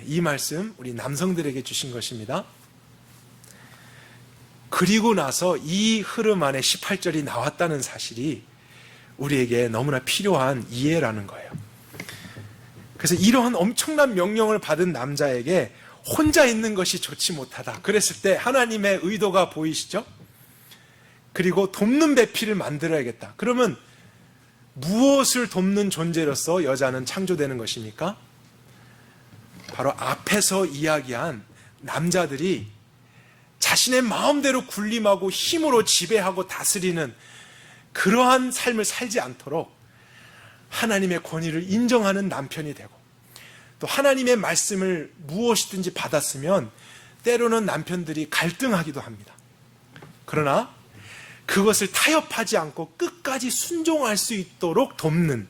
이 말씀 우리 남성들에게 주신 것입니다. 그리고 나서 이 흐름 안에 18절이 나왔다는 사실이 우리에게 너무나 필요한 이해라는 거예요. 그래서 이러한 엄청난 명령을 받은 남자에게 혼자 있는 것이 좋지 못하다 그랬을 때 하나님의 의도가 보이시죠? 그리고 돕는 배필을 만들어야겠다. 그러면 무엇을 돕는 존재로서 여자는 창조되는 것입니까? 바로 앞에서 이야기한 남자들이 자신의 마음대로 군림하고 힘으로 지배하고 다스리는 그러한 삶을 살지 않도록 하나님의 권위를 인정하는 남편이 되고, 또 하나님의 말씀을 무엇이든지 받았으면 때로는 남편들이 갈등하기도 합니다. 그러나 그것을 타협하지 않고 끝까지 순종할 수 있도록 돕는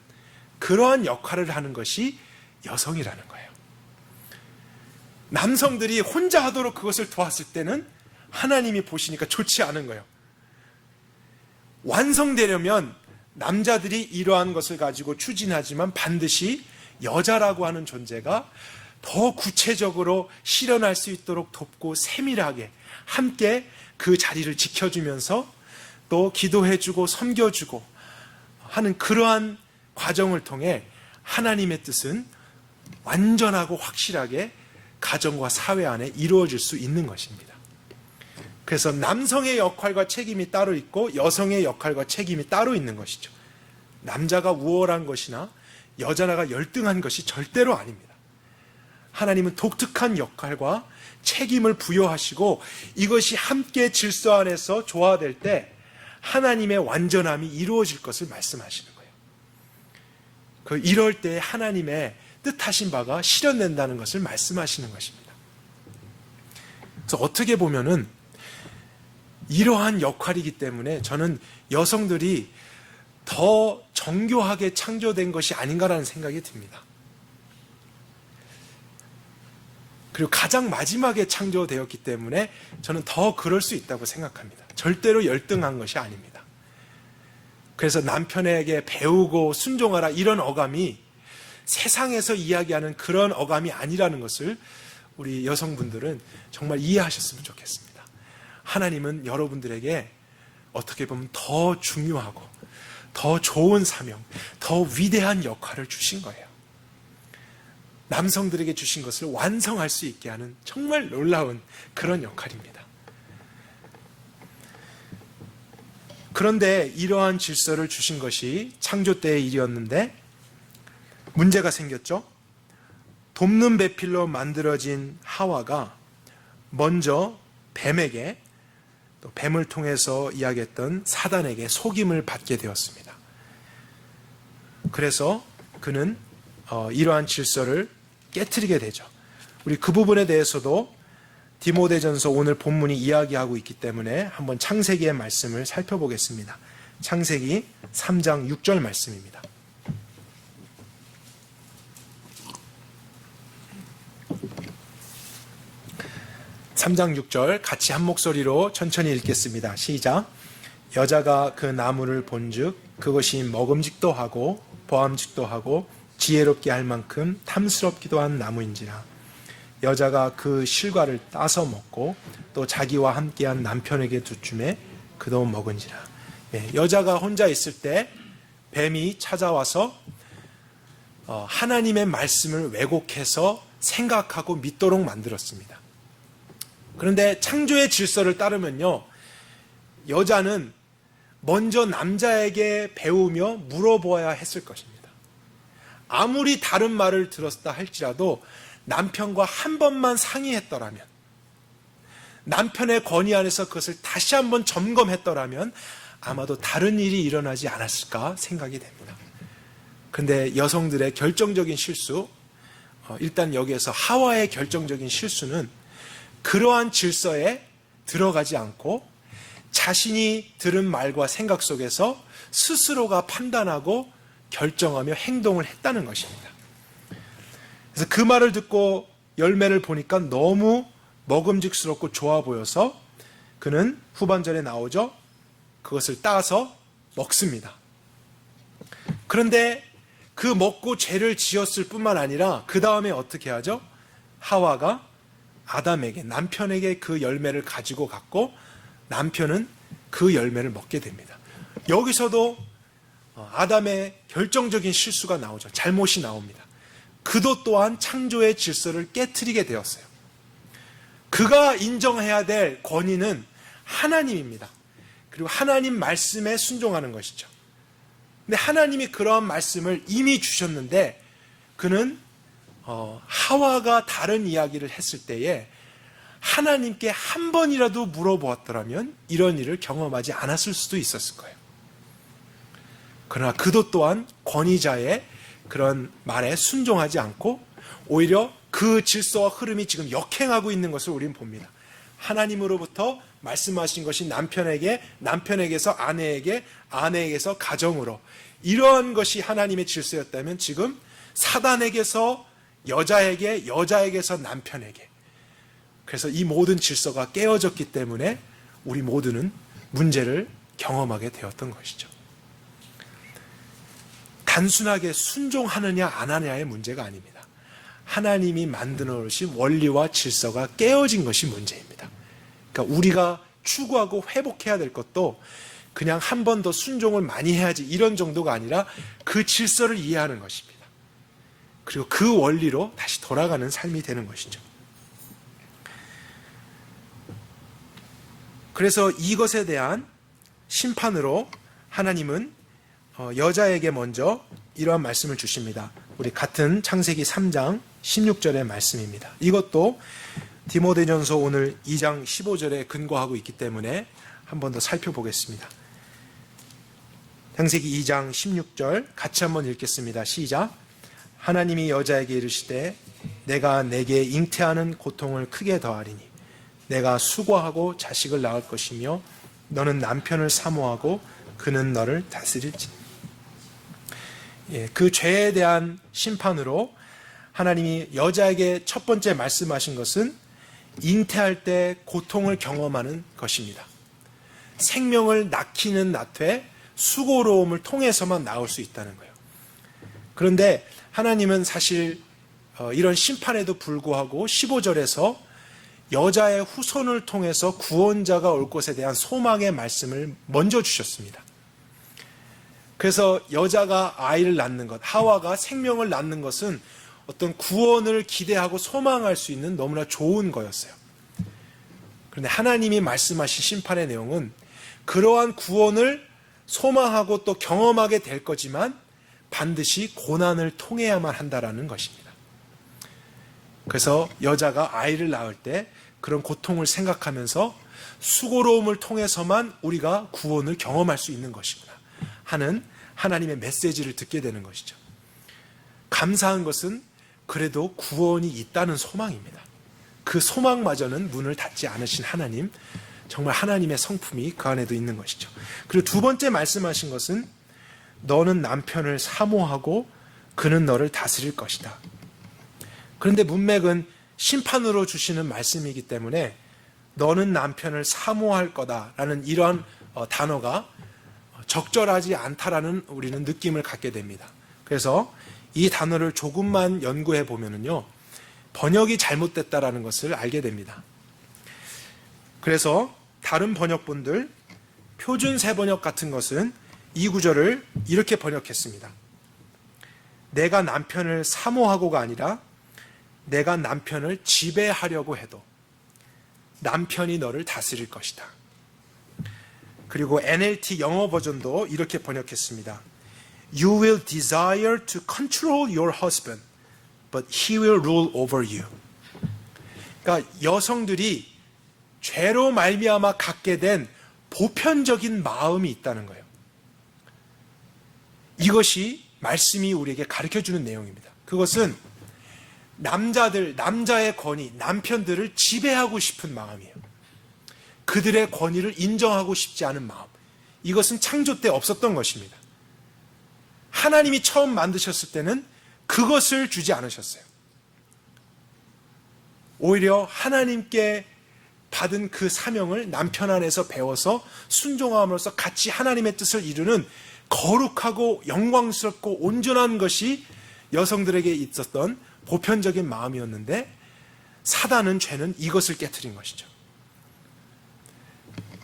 그러한 역할을 하는 것이 여성이라는 거예요. 남성들이 혼자 하도록 그것을 도왔을 때는 하나님이 보시니까 좋지 않은 거예요. 완성되려면 남자들이 이러한 것을 가지고 추진하지만 반드시 여자라고 하는 존재가 더 구체적으로 실현할 수 있도록 돕고 세밀하게 함께 그 자리를 지켜주면서 또 기도해주고 섬겨주고 하는 그러한 과정을 통해 하나님의 뜻은 완전하고 확실하게 가정과 사회 안에 이루어질 수 있는 것입니다. 그래서 남성의 역할과 책임이 따로 있고 여성의 역할과 책임이 따로 있는 것이죠. 남자가 우월한 것이나 여자가 열등한 것이 절대로 아닙니다. 하나님은 독특한 역할과 책임을 부여하시고 이것이 함께 질서 안에서 조화될 때 하나님의 완전함이 이루어질 것을 말씀하시는 거예요. 이럴 때 하나님의 뜻하신 바가 실현된다는 것을 말씀하시는 것입니다. 그래서 어떻게 보면은 이러한 역할이기 때문에 저는 여성들이 더 정교하게 창조된 것이 아닌가라는 생각이 듭니다. 그리고 가장 마지막에 창조되었기 때문에 저는 더 그럴 수 있다고 생각합니다. 절대로 열등한 것이 아닙니다. 그래서 남편에게 배우고 순종하라 이런 어감이 세상에서 이야기하는 그런 어감이 아니라는 것을 우리 여성분들은 정말 이해하셨으면 좋겠습니다. 하나님은 여러분들에게 어떻게 보면 더 중요하고 더 좋은 사명, 더 위대한 역할을 주신 거예요. 남성들에게 주신 것을 완성할 수 있게 하는 정말 놀라운 그런 역할입니다. 그런데 이러한 질서를 주신 것이 창조 때의 일이었는데 문제가 생겼죠. 돕는 배필로 만들어진 하와가 먼저 뱀에게, 또 뱀을 통해서 이야기했던 사단에게 속임을 받게 되었습니다. 그래서 그는 이러한 질서를 깨트리게 되죠. 우리 그 부분에 대해서도 디모데전서 오늘 본문이 이야기하고 있기 때문에 한번 창세기의 말씀을 살펴보겠습니다. 창세기 3장 6절 말씀입니다. (3장 6절) 같이 한 목소리로 천천히 읽겠습니다. 시작. 여자가 그 나무를 본즉 그것이 먹음직도 하고 보암직도 하고 지혜롭게 할 만큼 탐스럽기도 한 나무인지라. 여자가 그 실과를 따서 먹고 또 자기와 함께한 남편에게 두줌에 그도 먹은지라. 여자가 혼자 있을 때 뱀이 찾아와서 하나님의 말씀을 왜곡해서 생각하고 믿도록 만들었습니다. 그런데 창조의 질서를 따르면요, 여자는 먼저 남자에게 배우며 물어보아야 했을 것입니다. 아무리 다른 말을 들었다 할지라도 남편과 한 번만 상의했더라면, 남편의 권위 안에서 그것을 다시 한번 점검했더라면 아마도 다른 일이 일어나지 않았을까 생각이 됩니다. 그런데 여성들의 결정적인 실수, 일단 여기에서 하와의 결정적인 실수는 그러한 질서에 들어가지 않고 자신이 들은 말과 생각 속에서 스스로가 판단하고 결정하며 행동을 했다는 것입니다. 그래서 그 말을 듣고 열매를 보니까 너무 먹음직스럽고 좋아 보여서 그는 후반절에 나오죠. 그것을 따서 먹습니다. 그런데 그 먹고 죄를 지었을 뿐만 아니라 그 다음에 어떻게 하죠? 하와가 아담에게, 남편에게 그 열매를 가지고 갔고 남편은 그 열매를 먹게 됩니다. 여기서도 아담의 결정적인 실수가 나오죠. 잘못이 나옵니다. 그도 또한 창조의 질서를 깨트리게 되었어요. 그가 인정해야 될 권위는 하나님입니다. 그리고 하나님 말씀에 순종하는 것이죠. 근데 하나님이 그러한 말씀을 이미 주셨는데 그는 하와가 다른 이야기를 했을 때에 하나님께 한 번이라도 물어보았더라면 이런 일을 경험하지 않았을 수도 있었을 거예요. 그러나 그도 또한 권위자의 그런 말에 순종하지 않고 오히려 그 질서와 흐름이 지금 역행하고 있는 것을 우리는 봅니다. 하나님으로부터 말씀하신 것이 남편에게, 남편에게서 아내에게, 아내에게서 가정으로, 이러한 것이 하나님의 질서였다면 지금 사단에게서 여자에게, 여자에게서 남편에게, 그래서 이 모든 질서가 깨어졌기 때문에 우리 모두는 문제를 경험하게 되었던 것이죠. 단순하게 순종하느냐 안 하느냐의 문제가 아닙니다. 하나님이 만들어 놓으신 원리와 질서가 깨어진 것이 문제입니다. 그러니까 우리가 추구하고 회복해야 될 것도 그냥 한 번 더 순종을 많이 해야지 이런 정도가 아니라 그 질서를 이해하는 것입니다. 그리고 그 원리로 다시 돌아가는 삶이 되는 것이죠. 그래서 이것에 대한 심판으로 하나님은 여자에게 먼저 이러한 말씀을 주십니다. 우리 같은 창세기 3장 16절의 말씀입니다. 이것도 디모데전서 오늘 2장 15절에 근거하고 있기 때문에 한 번 더 살펴보겠습니다. 창세기 2장 16절 같이 한번 읽겠습니다. 시작. 하나님이 여자에게 이르시되 내가 내게 잉태하는 고통을 크게 더하리니 내가 수고하고 자식을 낳을 것이며 너는 남편을 사모하고 그는 너를 다스릴지. 그 죄에 대한 심판으로 하나님이 여자에게 첫 번째 말씀하신 것은 잉태할 때 고통을 경험하는 것입니다. 생명을 낳기는 낳되 수고로움을 통해서만 나올 수 있다는 거예요. 그런데 하나님은 사실 이런 심판에도 불구하고 15절에서 여자의 후손을 통해서 구원자가 올 것에 대한 소망의 말씀을 먼저 주셨습니다. 그래서 여자가 아이를 낳는 것, 하와가 생명을 낳는 것은 어떤 구원을 기대하고 소망할 수 있는 너무나 좋은 거였어요. 그런데 하나님이 말씀하신 심판의 내용은 그러한 구원을 소망하고 또 경험하게 될 거지만 반드시 고난을 통해야만 한다라는 것입니다. 그래서 여자가 아이를 낳을 때 그런 고통을 생각하면서 수고로움을 통해서만 우리가 구원을 경험할 수 있는 것이구나 하는 하나님의 메시지를 듣게 되는 것이죠. 감사한 것은 그래도 구원이 있다는 소망입니다. 그 소망마저는 문을 닫지 않으신 하나님, 정말 하나님의 성품이 그 안에도 있는 것이죠. 그리고 두 번째 말씀하신 것은 너는 남편을 사모하고 그는 너를 다스릴 것이다. 그런데 문맥은 심판으로 주시는 말씀이기 때문에 너는 남편을 사모할 거다라는 이러한 단어가 적절하지 않다라는 우리는 느낌을 갖게 됩니다. 그래서 이 단어를 조금만 연구해 보면은요, 번역이 잘못됐다라는 것을 알게 됩니다. 그래서 다른 번역본들, 표준 세번역 같은 것은 이 구절을 이렇게 번역했습니다. 내가 남편을 사모하고가 아니라 내가 남편을 지배하려고 해도 남편이 너를 다스릴 것이다. 그리고 NLT 영어 버전도 이렇게 번역했습니다. You will desire to control your husband, but he will rule over you. 그러니까 여성들이 죄로 말미암아 갖게 된 보편적인 마음이 있다는 거예요. 이것이 말씀이 우리에게 가르쳐주는 내용입니다. 그것은 남자의 권위, 남편들을 지배하고 싶은 마음이에요. 그들의 권위를 인정하고 싶지 않은 마음. 이것은 창조 때 없었던 것입니다. 하나님이 처음 만드셨을 때는 그것을 주지 않으셨어요. 오히려 하나님께 받은 그 사명을 남편 안에서 배워서 순종함으로써 같이 하나님의 뜻을 이루는 거룩하고 영광스럽고 온전한 것이 여성들에게 있었던 보편적인 마음이었는데, 사단은, 죄는 이것을 깨트린 것이죠.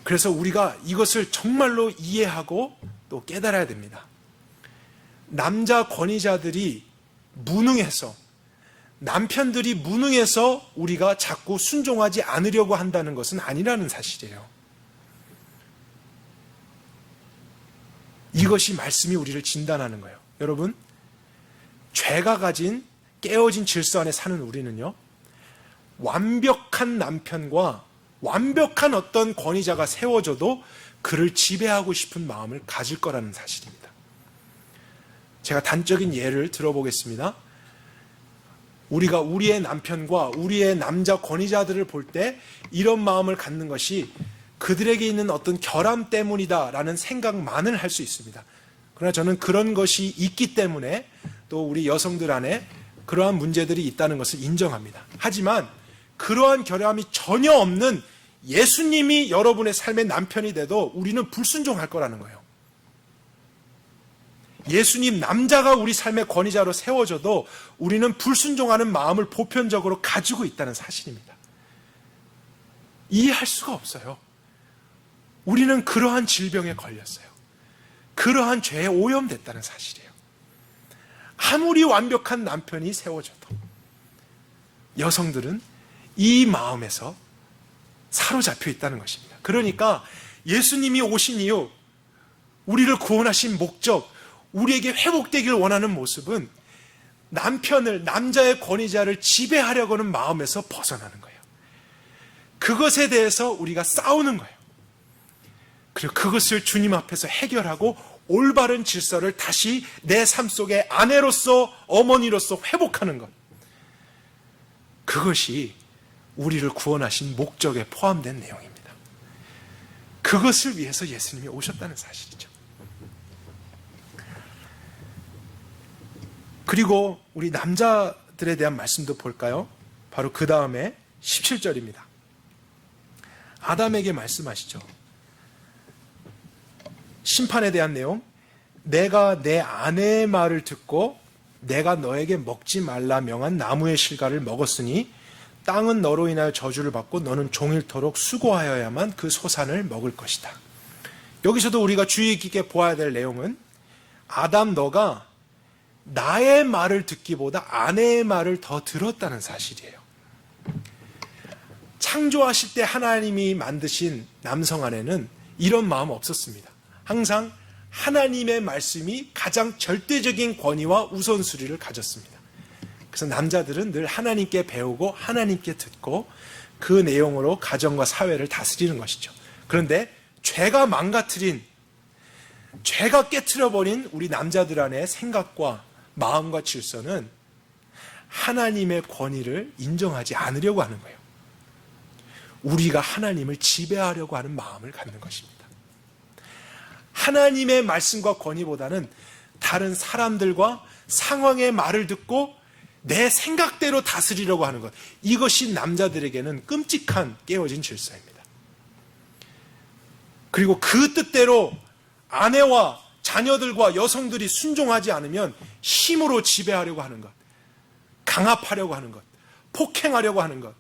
그래서 우리가 이것을 정말로 이해하고 또 깨달아야 됩니다. 남자 권위자들이 무능해서, 남편들이 무능해서 우리가 자꾸 순종하지 않으려고 한다는 것은 아니라는 사실이에요. 이것이 말씀이 우리를 진단하는 거예요. 여러분, 죄가 가진 깨어진 질서 안에 사는 우리는요, 완벽한 남편과 완벽한 어떤 권위자가 세워져도 그를 지배하고 싶은 마음을 가질 거라는 사실입니다. 제가 단적인 예를 들어보겠습니다. 우리가 우리의 남편과 우리의 남자 권위자들을 볼 때 이런 마음을 갖는 것이 그들에게 있는 어떤 결함 때문이다라는 생각만을 할 수 있습니다. 그러나 저는 그런 것이 있기 때문에 또 우리 여성들 안에 그러한 문제들이 있다는 것을 인정합니다. 하지만 그러한 결함이 전혀 없는 예수님이 여러분의 삶의 남편이 돼도 우리는 불순종할 거라는 거예요. 예수님 남자가 우리 삶의 권위자로 세워져도 우리는 불순종하는 마음을 보편적으로 가지고 있다는 사실입니다. 이해할 수가 없어요. 우리는 그러한 질병에 걸렸어요. 그러한 죄에 오염됐다는 사실이에요. 아무리 완벽한 남편이 세워져도 여성들은 이 마음에서 사로잡혀 있다는 것입니다. 그러니까 예수님이 오신 이유, 우리를 구원하신 목적, 우리에게 회복되기를 원하는 모습은 남편을, 남자의 권위자를 지배하려고 하는 마음에서 벗어나는 거예요. 그것에 대해서 우리가 싸우는 거예요. 그리고 그것을 주님 앞에서 해결하고 올바른 질서를 다시 내 삶 속에 아내로서, 어머니로서 회복하는 것. 그것이 우리를 구원하신 목적에 포함된 내용입니다. 그것을 위해서 예수님이 오셨다는 사실이죠. 그리고 우리 남자들에 대한 말씀도 볼까요? 바로 그 다음에 17절입니다. 아담에게 말씀하시죠. 심판에 대한 내용, 내가 내 아내의 말을 듣고 내가 너에게 먹지 말라 명한 나무의 실과를 먹었으니 땅은 너로 인하여 저주를 받고 너는 종일토록 수고하여야만 그 소산을 먹을 것이다. 여기서도 우리가 주의 깊게 보아야 될 내용은 아담 너가 나의 말을 듣기보다 아내의 말을 더 들었다는 사실이에요. 창조하실 때 하나님이 만드신 남성 안에는 이런 마음 없었습니다. 항상 하나님의 말씀이 가장 절대적인 권위와 우선순위를 가졌습니다. 그래서 남자들은 늘 하나님께 배우고 하나님께 듣고 그 내용으로 가정과 사회를 다스리는 것이죠. 그런데 죄가 망가뜨린, 죄가 깨트려버린 우리 남자들 안의 생각과 마음과 질서는 하나님의 권위를 인정하지 않으려고 하는 거예요. 우리가 하나님을 지배하려고 하는 마음을 갖는 것입니다. 하나님의 말씀과 권위보다는 다른 사람들과 상황의 말을 듣고 내 생각대로 다스리려고 하는 것. 이것이 남자들에게는 끔찍한 깨어진 질서입니다. 그리고 그 뜻대로 아내와 자녀들과 여성들이 순종하지 않으면 힘으로 지배하려고 하는 것, 강압하려고 하는 것, 폭행하려고 하는 것,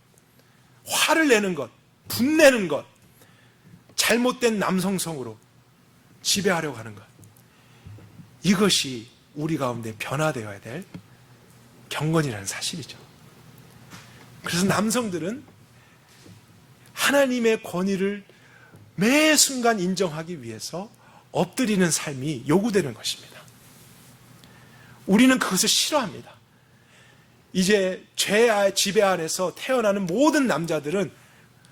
화를 내는 것, 분내는 것, 잘못된 남성성으로 지배하려고 하는 것. 이것이 우리 가운데 변화되어야 될 경건이라는 사실이죠. 그래서 남성들은 하나님의 권위를 매 순간 인정하기 위해서 엎드리는 삶이 요구되는 것입니다. 우리는 그것을 싫어합니다. 이제 죄 지배 안에서 태어나는 모든 남자들은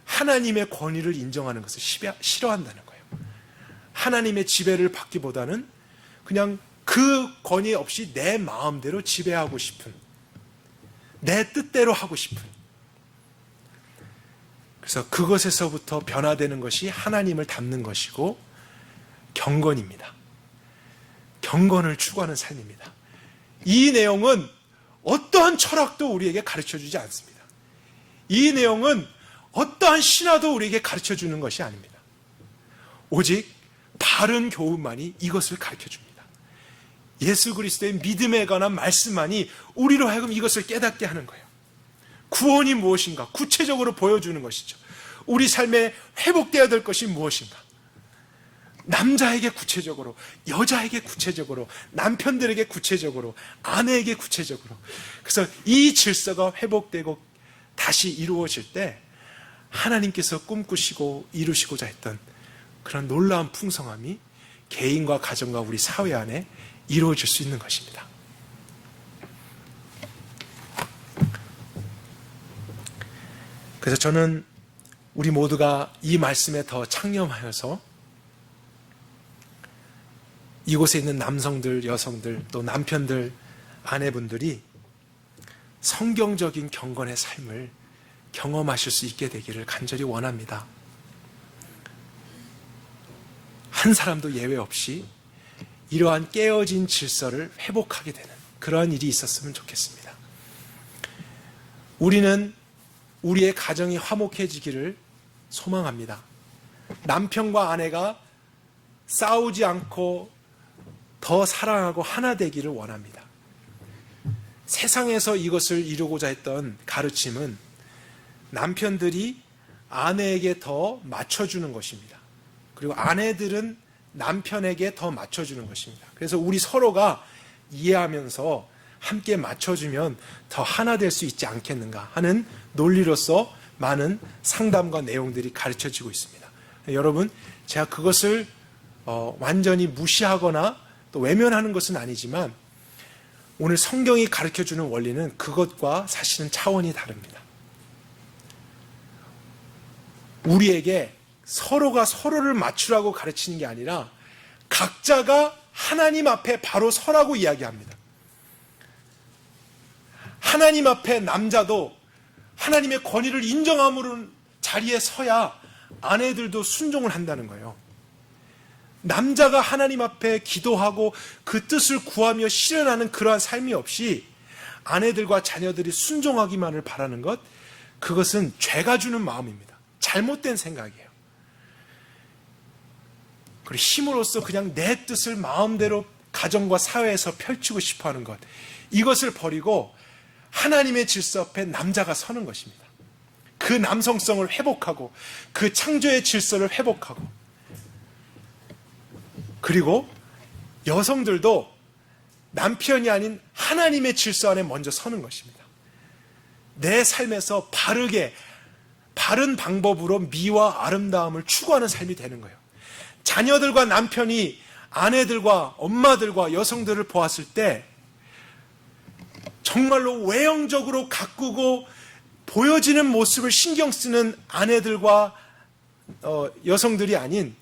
하나님의 권위를 인정하는 것을 싫어한다는 거예요. 하나님의 지배를 받기보다는 그냥 그 권위 없이 내 마음대로 지배하고 싶은, 내 뜻대로 하고 싶은. 그래서 그것에서부터 변화되는 것이 하나님을 닮는 것이고 경건입니다. 경건을 추구하는 삶입니다. 이 내용은 어떠한 철학도 우리에게 가르쳐주지 않습니다. 이 내용은 어떠한 신화도 우리에게 가르쳐주는 것이 아닙니다. 오직 바른 교훈만이 이것을 가르쳐줍니다. 예수 그리스도의 믿음에 관한 말씀만이 우리로 하여금 이것을 깨닫게 하는 거예요. 구원이 무엇인가 구체적으로 보여주는 것이죠. 우리 삶에 회복되어야 될 것이 무엇인가, 남자에게 구체적으로, 여자에게 구체적으로, 남편들에게 구체적으로, 아내에게 구체적으로. 그래서 이 질서가 회복되고 다시 이루어질 때 하나님께서 꿈꾸시고 이루시고자 했던 그런 놀라운 풍성함이 개인과 가정과 우리 사회 안에 이루어질 수 있는 것입니다. 그래서 저는 우리 모두가 이 말씀에 더 창념하여서 이곳에 있는 남성들, 여성들, 또 남편들, 아내분들이 성경적인 경건의 삶을 경험하실 수 있게 되기를 간절히 원합니다. 한 사람도 예외 없이 이러한 깨어진 질서를 회복하게 되는 그러한 일이 있었으면 좋겠습니다. 우리는 우리의 가정이 화목해지기를 소망합니다. 남편과 아내가 싸우지 않고 더 사랑하고 하나 되기를 원합니다. 세상에서 이것을 이루고자 했던 가르침은 남편들이 아내에게 더 맞춰주는 것입니다. 그리고 아내들은 남편에게 더 맞춰주는 것입니다. 그래서 우리 서로가 이해하면서 함께 맞춰주면 더 하나 될 수 있지 않겠는가 하는 논리로서 많은 상담과 내용들이 가르쳐지고 있습니다. 여러분, 제가 그것을 완전히 무시하거나 또 외면하는 것은 아니지만 오늘 성경이 가르쳐주는 원리는 그것과 사실은 차원이 다릅니다. 우리에게 서로가 서로를 맞추라고 가르치는 게 아니라 각자가 하나님 앞에 바로 서라고 이야기합니다. 하나님 앞에 남자도 하나님의 권위를 인정함으로 자리에 서야 아내들도 순종을 한다는 거예요. 남자가 하나님 앞에 기도하고 그 뜻을 구하며 실현하는 그러한 삶이 없이 아내들과 자녀들이 순종하기만을 바라는 것, 그것은 죄가 주는 마음입니다. 잘못된 생각이에요. 그리고 힘으로써 그냥 내 뜻을 마음대로 가정과 사회에서 펼치고 싶어하는 것, 이것을 버리고 하나님의 질서 앞에 남자가 서는 것입니다. 그 남성성을 회복하고 그 창조의 질서를 회복하고, 그리고 여성들도 남편이 아닌 하나님의 질서 안에 먼저 서는 것입니다. 내 삶에서 바르게, 바른 방법으로 미와 아름다움을 추구하는 삶이 되는 거예요. 자녀들과 남편이 아내들과 엄마들과 여성들을 보았을 때 정말로 외형적으로 가꾸고 보여지는 모습을 신경 쓰는 아내들과 여성들이 아닌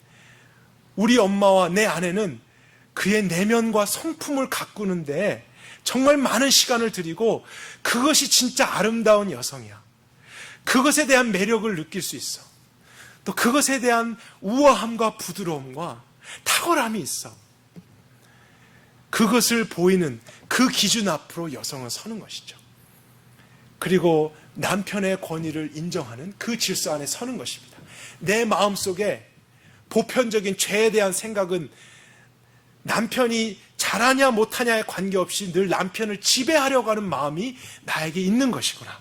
우리 엄마와 내 아내는 그의 내면과 성품을 가꾸는데 정말 많은 시간을 들이고, 그것이 진짜 아름다운 여성이야. 그것에 대한 매력을 느낄 수 있어. 또 그것에 대한 우아함과 부드러움과 탁월함이 있어. 그것을 보이는 그 기준 앞으로 여성은 서는 것이죠. 그리고 남편의 권위를 인정하는 그 질서 안에 서는 것입니다. 내 마음속에 보편적인 죄에 대한 생각은 남편이 잘하냐 못하냐에 관계없이 늘 남편을 지배하려고 하는 마음이 나에게 있는 것이구나.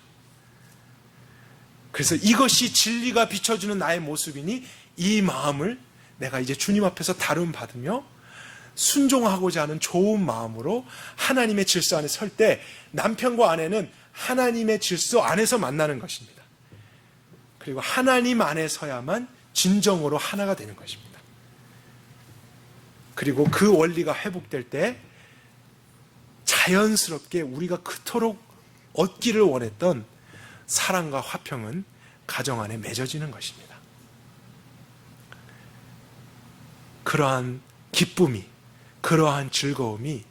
그래서 이것이 진리가 비춰주는 나의 모습이니 이 마음을 내가 이제 주님 앞에서 다름받으며 순종하고자 하는 좋은 마음으로 하나님의 질서 안에 설 때 남편과 아내는 하나님의 질서 안에서 만나는 것입니다. 그리고 하나님 안에 서야만 진정으로 하나가 되는 것입니다. 그리고 그 원리가 회복될 때 자연스럽게 우리가 그토록 얻기를 원했던 사랑과 화평은 가정 안에 맺어지는 것입니다. 그러한 기쁨이, 그러한 즐거움이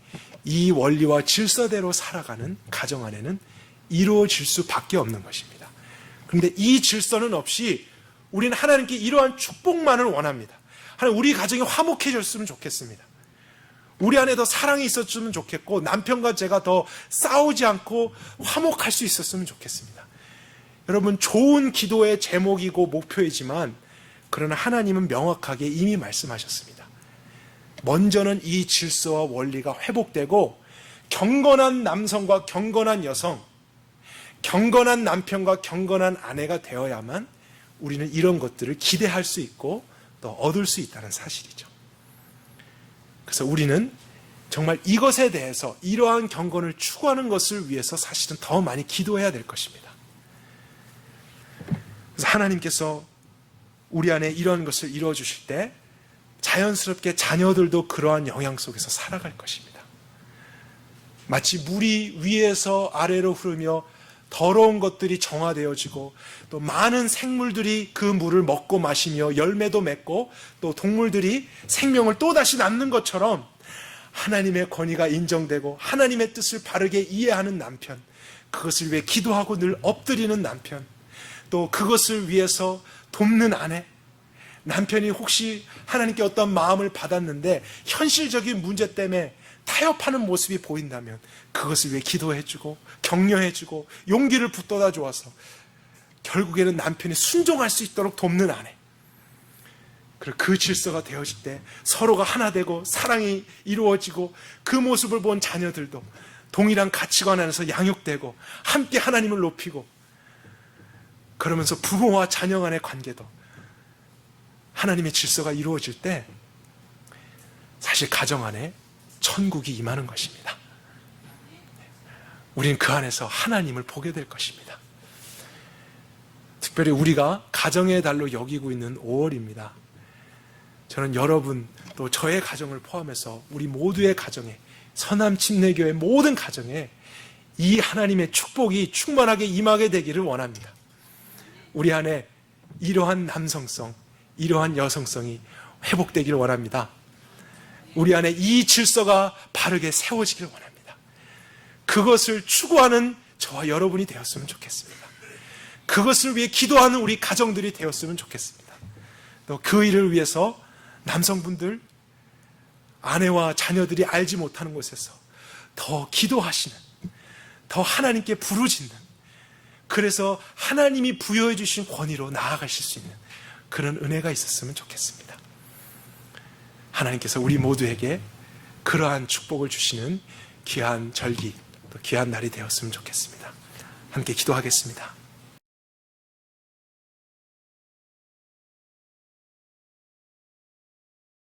이 원리와 질서대로 살아가는 가정 안에는 이루어질 수밖에 없는 것입니다. 그런데 이 질서는 없이 우리는 하나님께 이러한 축복만을 원합니다. 하나님, 우리 가정이 화목해졌으면 좋겠습니다. 우리 안에 더 사랑이 있었으면 좋겠고, 남편과 제가 더 싸우지 않고 화목할 수 있었으면 좋겠습니다. 여러분, 좋은 기도의 제목이고 목표이지만, 그러나 하나님은 명확하게 이미 말씀하셨습니다. 먼저는 이 질서와 원리가 회복되고, 경건한 남성과 경건한 여성, 경건한 남편과 경건한 아내가 되어야만 우리는 이런 것들을 기대할 수 있고 또 얻을 수 있다는 사실이죠. 그래서 우리는 정말 이것에 대해서, 이러한 경건을 추구하는 것을 위해서 사실은 더 많이 기도해야 될 것입니다. 그래서 하나님께서 우리 안에 이런 것을 이루어 주실 때 자연스럽게 자녀들도 그러한 영향 속에서 살아갈 것입니다. 마치 물이 위에서 아래로 흐르며 더러운 것들이 정화되어지고 또 많은 생물들이 그 물을 먹고 마시며 열매도 맺고 또 동물들이 생명을 또다시 낳는 것처럼 하나님의 권위가 인정되고 하나님의 뜻을 바르게 이해하는 남편, 그것을 위해 기도하고 늘 엎드리는 남편, 또 그것을 위해서 돕는 아내, 남편이 혹시 하나님께 어떤 마음을 받았는데 현실적인 문제 때문에 타협하는 모습이 보인다면 그것을 위해 기도해주고 격려해주고 용기를 북돋아 주어서 결국에는 남편이 순종할 수 있도록 돕는 아내, 그리고 그 질서가 되어질 때 서로가 하나 되고 사랑이 이루어지고 그 모습을 본 자녀들도 동일한 가치관 안에서 양육되고 함께 하나님을 높이고, 그러면서 부모와 자녀 간의 관계도 하나님의 질서가 이루어질 때 사실 가정 안에 천국이 임하는 것입니다. 우리는 그 안에서 하나님을 보게 될 것입니다. 특별히 우리가 가정의 달로 여기고 있는 5월입니다. 저는 여러분 또 저의 가정을 포함해서 우리 모두의 가정에, 서남 침례교회 모든 가정에 이 하나님의 축복이 충만하게 임하게 되기를 원합니다. 우리 안에 이러한 남성성, 이러한 여성성이 회복되기를 원합니다. 우리 안에 이 질서가 바르게 세워지길 원합니다. 그것을 추구하는 저와 여러분이 되었으면 좋겠습니다. 그것을 위해 기도하는 우리 가정들이 되었으면 좋겠습니다. 또 그 일을 위해서 남성분들, 아내와 자녀들이 알지 못하는 곳에서 더 기도하시는, 더 하나님께 부르짖는, 그래서 하나님이 부여해 주신 권위로 나아가실 수 있는 그런 은혜가 있었으면 좋겠습니다. 하나님께서 우리 모두에게 그러한 축복을 주시는 귀한 절기, 또 귀한 날이 되었으면 좋겠습니다. 함께 기도하겠습니다.